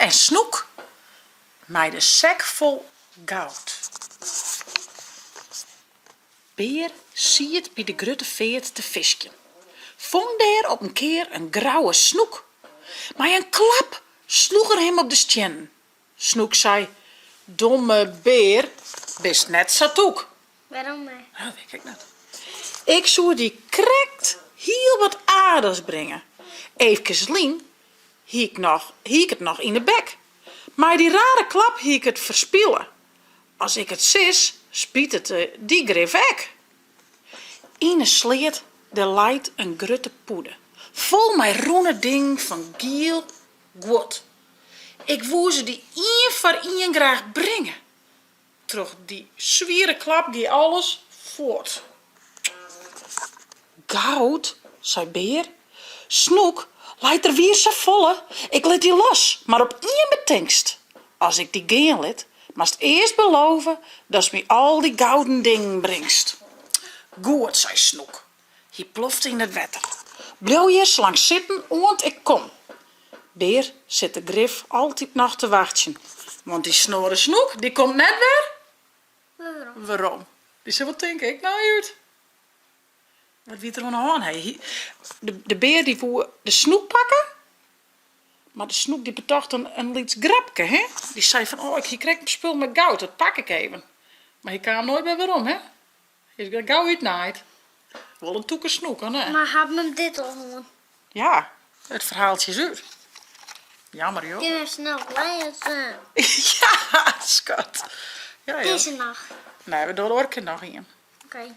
en Snoek met de sek vol goud. Beer siet bij de grutte veert te visken. Vond daar op een keer een grauwe Snoek. Maar een klap sloeg er hem op de stjen. Snoek zei: domme beer, bist net zatoek. Waarom maar? Nou, weet ik niet. Ik zou die krekt heel wat aarders brengen. Even lien, hiek het nog in de bek. Maar die rare klap hiek het verspillen. Als ik het sis, spiet het die grif ek. Ine sleet de leidt een grutte poeder. Vol met roene ding van giel goed. Ik woe ze die één voor één graag brengen. Troch die zwiere klap die alles voort. Goud, zei Beer. Snoek, leidt er weer zo volle. Ik let die los, maar op één betingst. Als ik die geen let, mast eerst beloven dat ze me al die gouden dingen bringst. Goed, zei Snoek. Hij plofte in het wetter. Blijf hier slang zitten, want ik kom. Beer zit de grif altijd nog te wachten. Want die snore Snoek, die komt net weer. Waarom? Die zei, wat denk ik nou uit? Wat wie er aan hij? De beer die voer de Snoek pakken. Maar de Snoek die betocht een liets grapke, hè? Die zei van, oh, ik krijg een spul met goud, dat pak ik even. Maar je kwam nooit meer waarom, hè? Je gaat gauw uitnaaid. Wel een toeke Snoek, hè? Maar hebben hem dit al gewoon? Ja, het verhaaltje is uit. Jammer, joh. Kunnen we snel lezen? Ja, schat. Ja, ja. Deze nacht. Nee, we doen er ook nog in. Oké.